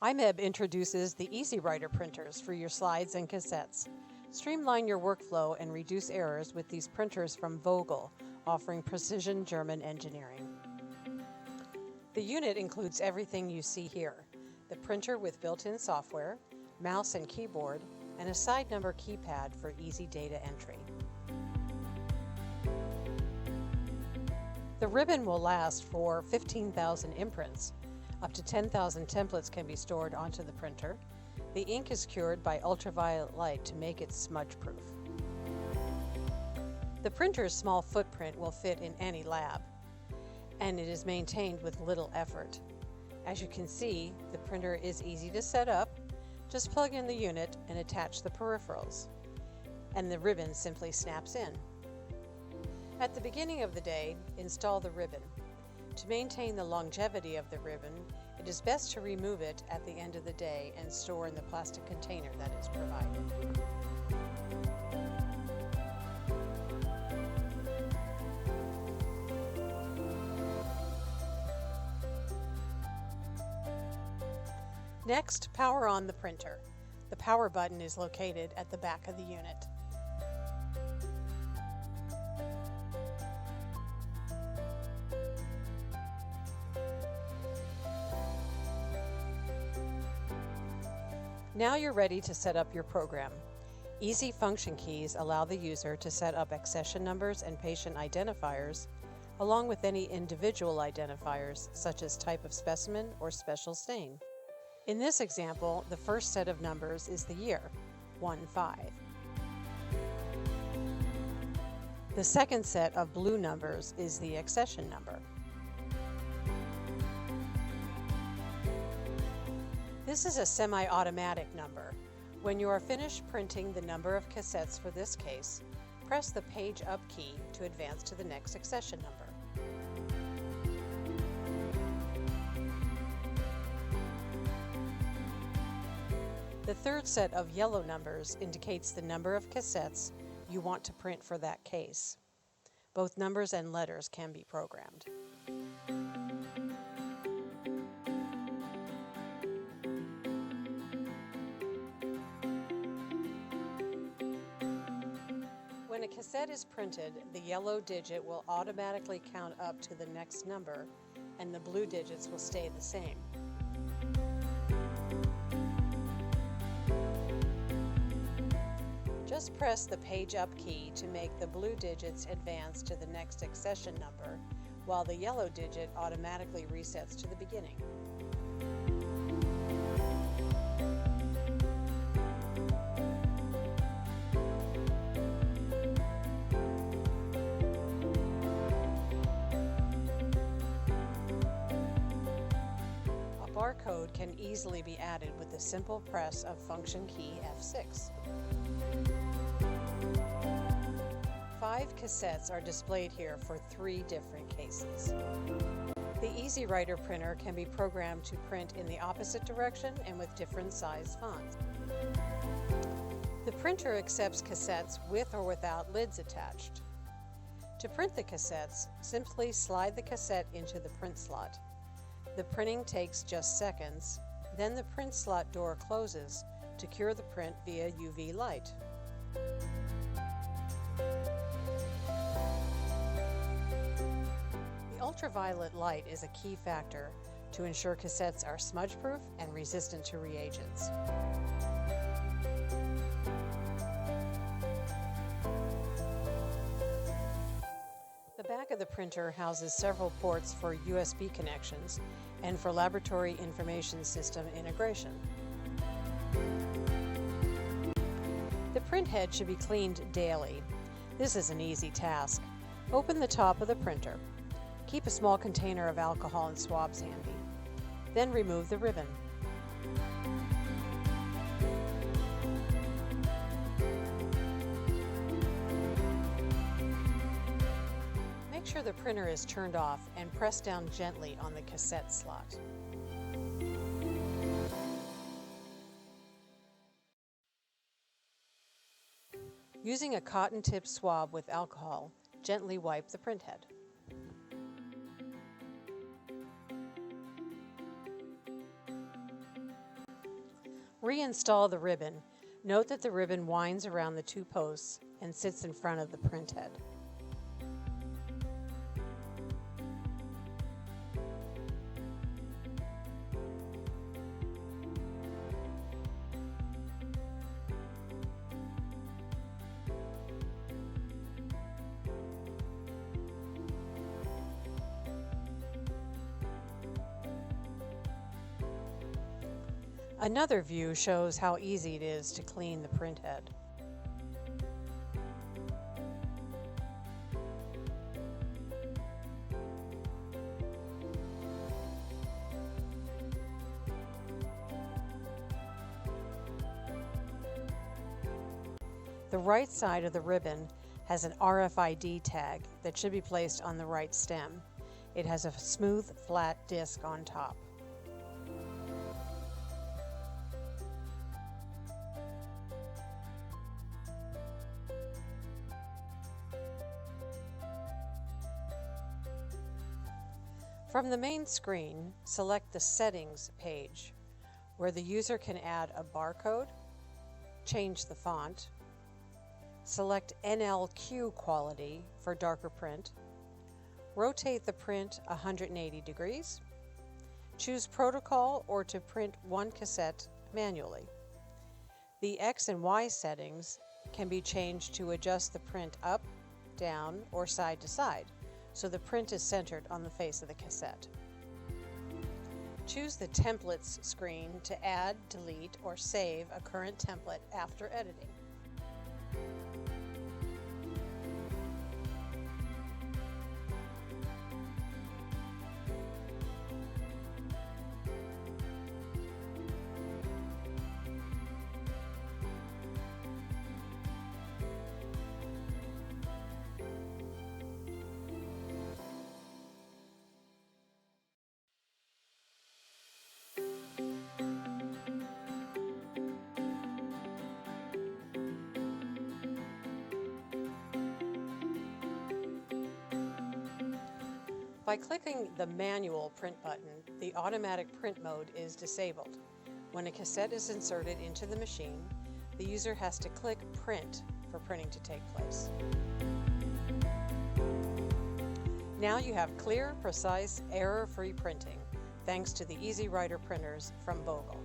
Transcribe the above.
IMEB introduces the EZ-Writer printers for your slides and cassettes. Streamline your workflow and reduce errors with these printers from Vogel, offering precision German engineering. The unit includes everything you see here: the printer with built-in software, mouse and keyboard, and a side number keypad for easy data entry. The ribbon will last for 15,000 imprints. Up to 10,000 templates can be stored onto the printer. The ink is cured by ultraviolet light to make it smudge-proof. The printer's small footprint will fit in any lab, and it is maintained with little effort. As you can see, the printer is easy to set up. Just plug in the unit and attach the peripherals, and the ribbon simply snaps in. At the beginning of the day, install the ribbon. To maintain the longevity of the ribbon, it is best to remove it at the end of the day and store in the plastic container that is provided. Next, power on the printer. The power button is located at the back of the unit. Now you're ready to set up your program. Easy function keys allow the user to set up accession numbers and patient identifiers, along with any individual identifiers such as type of specimen or special stain. In this example, the first set of numbers is the year, 1-5. The second set of blue numbers is the accession number. This is a semi-automatic number. When you are finished printing the number of cassettes for this case, press the Page Up key to advance to the next accession number. The third set of yellow numbers indicates the number of cassettes you want to print for that case. Both numbers and letters can be programmed. When a cassette is printed, the yellow digit will automatically count up to the next number, and the blue digits will stay the same. Just press the Page Up key to make the blue digits advance to the next accession number, while the yellow digit automatically resets to the beginning. A barcode can easily be added with the simple press of function key F6. 5 cassettes are displayed here for 3 different cases. The EZ-Writer printer can be programmed to print in the opposite direction and with different size fonts. The printer accepts cassettes with or without lids attached. To print the cassettes, simply slide the cassette into the print slot. The printing takes just seconds, then the print slot door closes to cure the print via UV light. The ultraviolet light is a key factor to ensure cassettes are smudge-proof and resistant to reagents. The back of the printer houses several ports for USB connections and for laboratory information system integration. The print head should be cleaned daily. This is an easy task. Open the top of the printer. Keep a small container of alcohol and swabs handy. Then remove the ribbon. Make sure the printer is turned off and press down gently on the cassette slot. Using a cotton-tipped swab with alcohol, gently wipe the print head. Reinstall the ribbon. Note that the ribbon winds around the two posts and sits in front of the print head. Another view shows how easy it is to clean the print head. The right side of the ribbon has an RFID tag that should be placed on the right stem. It has a smooth, flat disc on top. From the main screen, select the Settings page, where the user can add a barcode, change the font, select NLQ quality for darker print, rotate the print 180 degrees, choose protocol or to print one cassette manually. The X and Y settings can be changed to adjust the print up, down, or side to side, so the print is centered on the face of the cassette. Choose the Templates screen to add, delete, or save a current template after editing. By clicking the manual print button, the automatic print mode is disabled. When a cassette is inserted into the machine, the user has to click print for printing to take place. Now you have clear, precise, error-free printing, thanks to the EZ-Writer printers from Vogel.